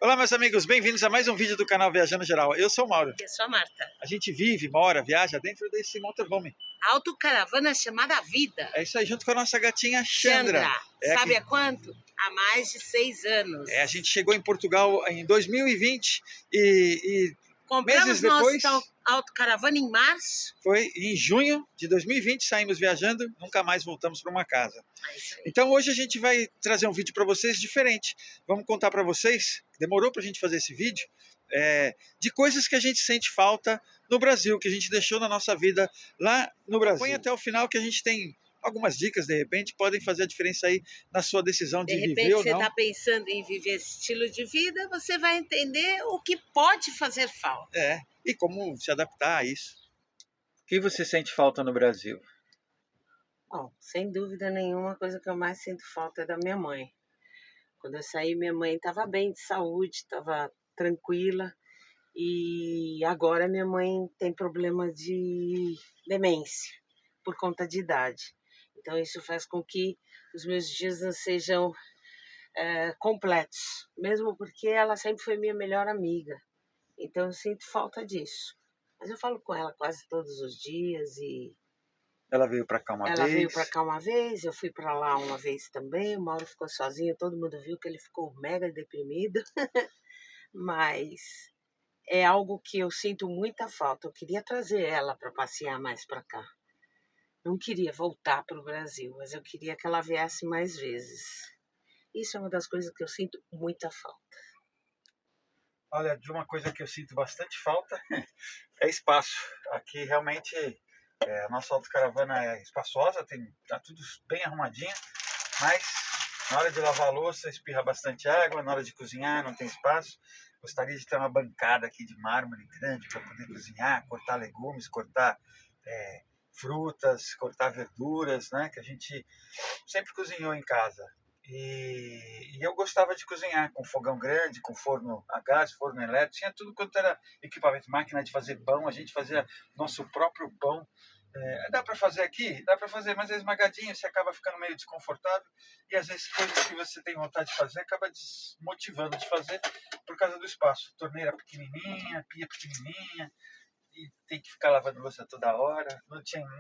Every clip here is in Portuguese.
Olá, meus amigos, bem-vindos a mais um vídeo do canal Viajando Geral. Eu sou o Mauro. Eu sou a Marta. A gente vive, mora, viaja dentro desse motorhome. Autocaravana chamada Vida. É isso aí, junto com a nossa gatinha Xandra. Sabe há quanto? Há mais de 6 anos. A gente chegou em Portugal em 2020 e compramos meses depois, nossa autocaravana em março. Foi em junho de 2020, saímos viajando, nunca mais voltamos para uma casa. É isso aí. Então hoje a gente vai trazer um vídeo para vocês diferente. Vamos contar para vocês, demorou para a gente fazer esse vídeo, de coisas que a gente sente falta no Brasil, que a gente deixou na nossa vida lá no Brasil. Põe até o final que a gente tem algumas dicas, de repente, podem fazer a diferença aí na sua decisão de viver ou não. De repente você está pensando em viver esse estilo de vida, você vai entender o que pode fazer falta. E como se adaptar a isso. O que você sente falta no Brasil? Bom, sem dúvida nenhuma, a coisa que eu mais sinto falta é da minha mãe. Quando eu saí, minha mãe estava bem de saúde, estava tranquila. E agora minha mãe tem problema de demência, por conta de idade. Então isso faz com que os meus dias não sejam completos. Mesmo porque ela sempre foi minha melhor amiga. Então eu sinto falta disso. Mas eu falo com ela quase todos os dias e... Ela veio para cá uma vez? Ela veio para cá uma vez, eu fui para lá uma vez também. O Mauro ficou sozinho, todo mundo viu que ele ficou mega deprimido. Mas é algo que eu sinto muita falta. Eu queria trazer ela para passear mais para cá. Não queria voltar para o Brasil, mas eu queria que ela viesse mais vezes. Isso é uma das coisas que eu sinto muita falta. Olha, de uma coisa que eu sinto bastante falta é espaço. Aqui realmente a nossa autocaravana é espaçosa, tá tudo bem arrumadinho, mas na hora de lavar a louça espirra bastante água, na hora de cozinhar não tem espaço. Gostaria de ter uma bancada aqui de mármore grande para poder cozinhar, cortar legumes, cortar frutas, cortar verduras, né? Que a gente sempre cozinhou em casa. E eu gostava de cozinhar com fogão grande, com forno a gás, forno elétrico, tinha tudo quanto era equipamento, máquina de fazer pão, a gente fazia nosso próprio pão. Dá para fazer aqui? Dá para fazer, mas é esmagadinho, você acaba ficando meio desconfortável e às vezes coisas que você tem vontade de fazer acaba desmotivando de fazer por causa do espaço. Torneira pequenininha, pia pequenininha, e tem que ficar lavando louça toda hora,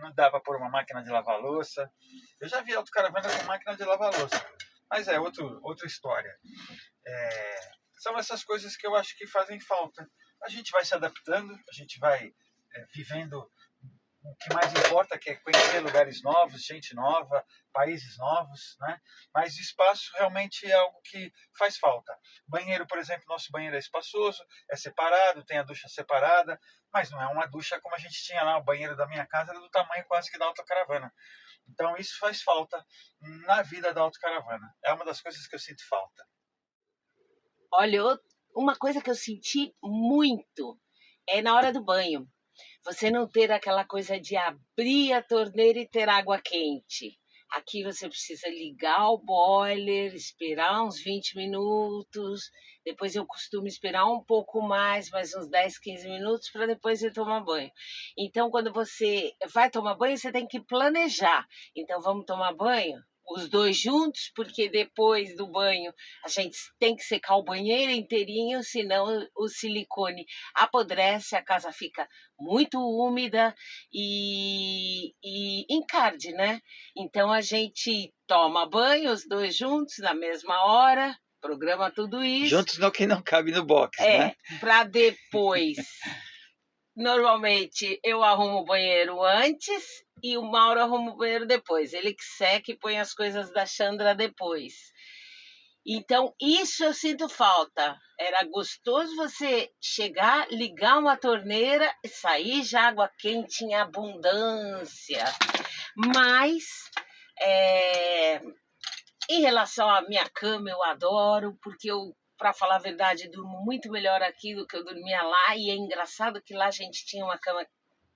não dava para pôr uma máquina de lavar louça. Eu já vi autocaravana com máquina de lavar louça, mas é outra história. São essas coisas que eu acho que fazem falta. A gente vai se adaptando, a gente vai vivendo o que mais importa, que é conhecer lugares novos, gente nova, países novos, né? Mas espaço realmente é algo que faz falta. Banheiro, por exemplo, nosso banheiro é espaçoso, é separado, tem a ducha separada, mas não é uma ducha como a gente tinha lá. O banheiro da minha casa era do tamanho quase que da autocaravana. Então isso faz falta na vida da autocaravana. É uma das coisas que eu sinto falta. Olha, uma coisa que eu senti muito é na hora do banho. Você não ter aquela coisa de abrir a torneira e ter água quente. Aqui você precisa ligar o boiler, esperar uns 20 minutos. Depois eu costumo esperar um pouco mais uns 10, 15 minutos para depois ir tomar banho. Então, quando você vai tomar banho, você tem que planejar. Então, vamos tomar banho? Os dois juntos, porque depois do banho a gente tem que secar o banheiro inteirinho, senão o silicone apodrece, a casa fica muito úmida e encarde, né? Então a gente toma banho os dois juntos na mesma hora, programa tudo isso. Juntos não, que não cabe no box, né? Para depois... Normalmente eu arrumo o banheiro antes e o Mauro arruma o banheiro depois. Ele que seca e põe as coisas da Xandra depois. Então, isso eu sinto falta. Era gostoso você chegar, ligar uma torneira e sair já água quente em abundância. Mas, em relação à minha cama, eu adoro, porque para falar a verdade, durmo muito melhor aqui do que eu dormia lá. E é engraçado que lá a gente tinha uma cama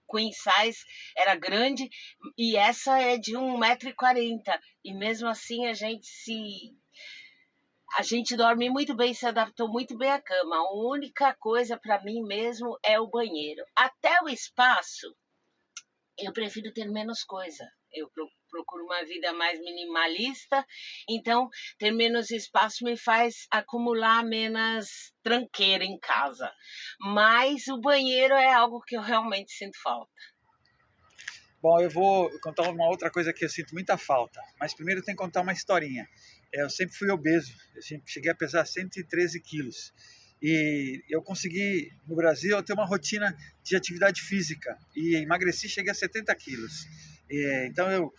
queen size, era grande, e essa é de 1,40 m. E mesmo assim a gente dorme muito bem, se adaptou muito bem à cama. A única coisa para mim mesmo é o banheiro. Até o espaço, eu prefiro ter menos coisa. Eu procuro uma vida mais minimalista, então ter menos espaço me faz acumular menos tranqueira em casa. Mas o banheiro é algo que eu realmente sinto falta. Bom, eu vou contar uma outra coisa que eu sinto muita falta, mas primeiro eu tenho que contar uma historinha. Eu sempre fui obeso, eu sempre cheguei a pesar 113 quilos. E eu consegui, no Brasil, ter uma rotina de atividade física e emagreci, cheguei a 70 quilos. Então eu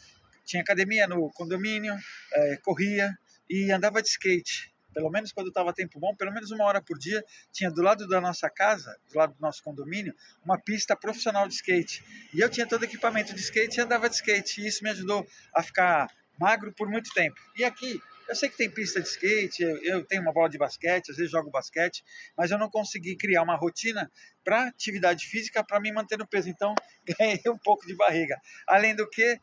tinha academia no condomínio, corria e andava de skate. Pelo menos quando estava tempo bom, pelo menos 1 hora por dia, tinha do lado da nossa casa, do lado do nosso condomínio, uma pista profissional de skate. E eu tinha todo equipamento de skate e andava de skate. E isso me ajudou a ficar magro por muito tempo. E aqui, eu sei que tem pista de skate, eu tenho uma bola de basquete, às vezes jogo basquete, mas eu não consegui criar uma rotina para atividade física para me manter no peso. Então, ganhei um pouco de barriga. Além do que,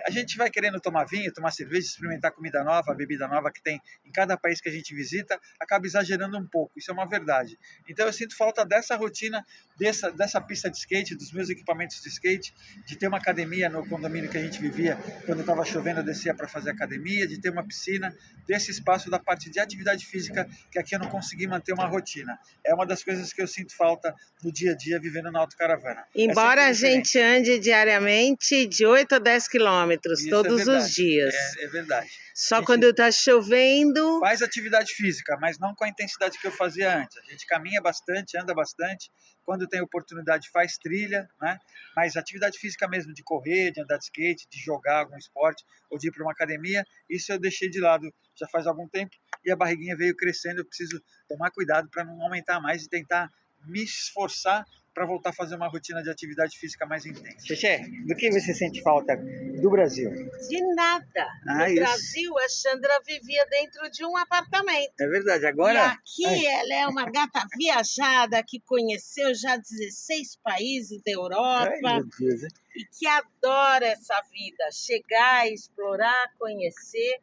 a gente vai querendo tomar vinho, tomar cerveja, experimentar comida nova, bebida nova que tem em cada país que a gente visita, acaba exagerando um pouco, isso é uma verdade. Então eu sinto falta dessa rotina, dessa pista de skate, dos meus equipamentos de skate, de ter uma academia no condomínio que a gente vivia, quando estava chovendo eu descia para fazer academia, de ter uma piscina, desse espaço da parte de atividade física, que aqui eu não consegui manter uma rotina. É uma das coisas que eu sinto falta no dia a dia vivendo na autocaravana. Embora a gente ande diariamente de 8 a 10 quilômetros Isso todos os dias. É verdade. Só quando está chovendo. Faz atividade física, mas não com a intensidade que eu fazia antes. A gente caminha bastante, anda bastante. Quando tem oportunidade, faz trilha, né? Mas atividade física mesmo, de correr, de andar de skate, de jogar algum esporte ou de ir para uma academia, isso eu deixei de lado já faz algum tempo e a barriguinha veio crescendo. Eu preciso tomar cuidado para não aumentar mais e tentar me esforçar para voltar a fazer uma rotina de atividade física mais intensa. Xexé, do que você sente falta do Brasil? De nada. No Brasil, a Sandra vivia dentro de um apartamento. É verdade, agora... E aqui ela é uma gata viajada que conheceu já 16 países da Europa. Ai, meu Deus. E que adora essa vida, chegar, explorar, conhecer.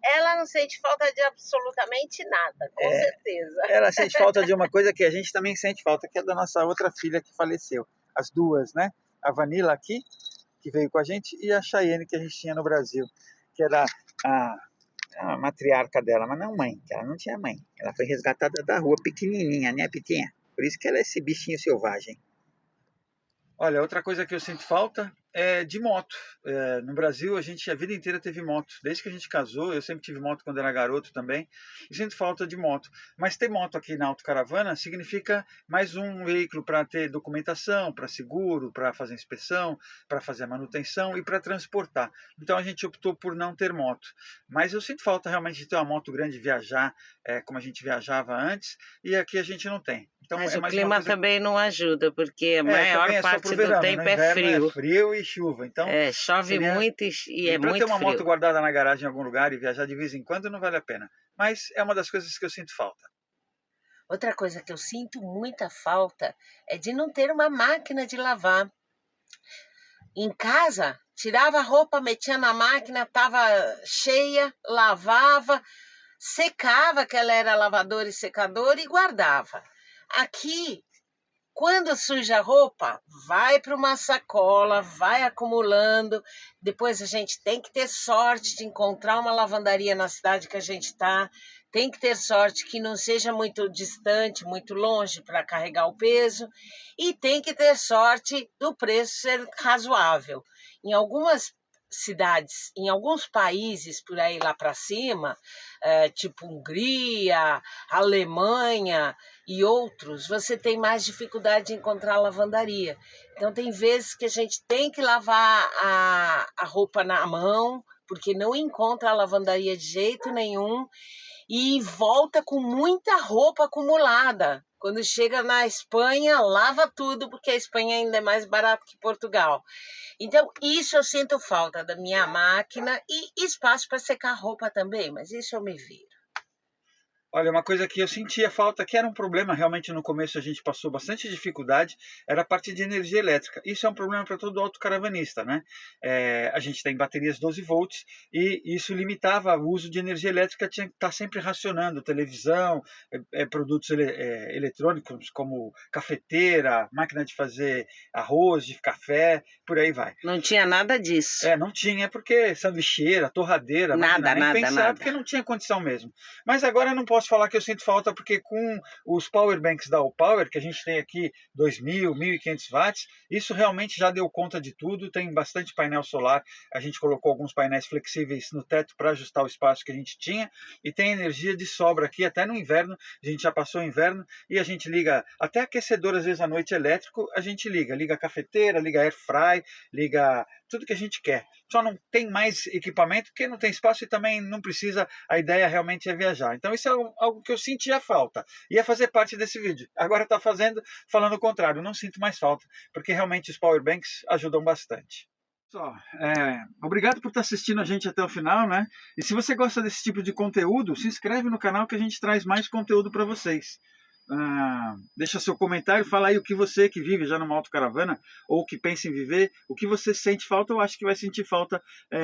Ela não sente falta de absolutamente nada, com certeza. Ela sente falta de uma coisa que a gente também sente falta, que é da nossa outra filha que faleceu. As duas, né? A Vanilla aqui, que veio com a gente, e a Chayenne, que a gente tinha no Brasil, que era a matriarca dela, mas não mãe, que ela não tinha mãe. Ela foi resgatada da rua, pequenininha, né, Pitinha? Por isso que ela é esse bichinho selvagem. Olha, outra coisa que eu sinto falta é de moto. No Brasil, a gente a vida inteira teve moto. Desde que a gente casou, eu sempre tive moto quando era garoto também. E sinto falta de moto. Mas ter moto aqui na autocaravana significa mais um veículo para ter documentação, para seguro, para fazer inspeção, para fazer a manutenção e para transportar. Então a gente optou por não ter moto. Mas eu sinto falta realmente de ter uma moto grande, viajar como a gente viajava antes. E aqui a gente não tem. Então, mas o clima também não ajuda, porque a maior parte do verão, tempo é frio. É frio e chuva. Então, chove muito e é muito frio. Para ter uma moto guardada na garagem em algum lugar e viajar de vez em quando não vale a pena. Mas é uma das coisas que eu sinto falta. Outra coisa que eu sinto muita falta é de não ter uma máquina de lavar. Em casa, tirava a roupa, metia na máquina, estava cheia, lavava, secava, que ela era lavadora e secadora, e guardava. Aqui, quando suja a roupa, vai para uma sacola, vai acumulando. Depois a gente tem que ter sorte de encontrar uma lavandaria na cidade que a gente está. Tem que ter sorte que não seja muito distante, muito longe para carregar o peso. E tem que ter sorte do preço ser razoável. Em algumas cidades, em alguns países por aí lá para cima, tipo Hungria, Alemanha e outros, você tem mais dificuldade de encontrar lavandaria. Então tem vezes que a gente tem que lavar a roupa na mão, porque não encontra a lavandaria de jeito nenhum, e volta com muita roupa acumulada. Quando chega na Espanha, lava tudo, porque a Espanha ainda é mais barato que Portugal. Então, isso eu sinto falta da minha máquina e espaço para secar roupa também, mas isso eu me viro. Olha, uma coisa que eu sentia falta, que era um problema realmente no começo, a gente passou bastante dificuldade, era a parte de energia elétrica. Isso é um problema para todo autocaravanista, né? A gente tem baterias 12 volts e isso limitava o uso de energia elétrica, tinha que estar sempre racionando televisão, produtos eletrônicos como cafeteira, máquina de fazer arroz, de café, por aí vai. Não tinha nada disso. Não tinha, porque sanduicheira, torradeira, nada, nem pensar, nada. porque não tinha condição mesmo. Mas agora eu não posso falar que eu sinto falta, porque com os power banks da Allpower, que a gente tem aqui 2.000, 1.500 watts, isso realmente já deu conta de tudo, tem bastante painel solar, a gente colocou alguns painéis flexíveis no teto para ajustar o espaço que a gente tinha, e tem energia de sobra aqui, até no inverno, a gente já passou o inverno, e a gente liga, até aquecedor às vezes à noite elétrico, a gente liga a cafeteira, liga air fry, liga tudo que a gente quer. Só não tem mais equipamento porque não tem espaço e também não precisa, a ideia realmente é viajar. Então isso é algo que eu sentia falta, ia fazer parte desse vídeo. Agora está falando o contrário, não sinto mais falta, porque realmente os power banks ajudam bastante. Obrigado por estar assistindo a gente até o final, né? E se você gosta desse tipo de conteúdo, se inscreve no canal que a gente traz mais conteúdo para vocês. Deixa seu comentário, fala aí o que você que vive já numa autocaravana ou que pensa em viver, o que você sente falta ou acha que vai sentir falta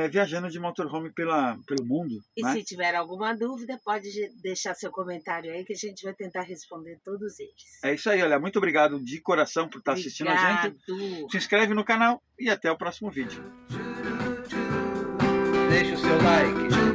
viajando de motorhome pelo mundo. E né? se tiver alguma dúvida, pode deixar seu comentário aí que a gente vai tentar responder todos eles. É isso aí, olha, muito obrigado de coração por estar assistindo a gente. Se inscreve no canal e até o próximo vídeo. Deixa o seu like.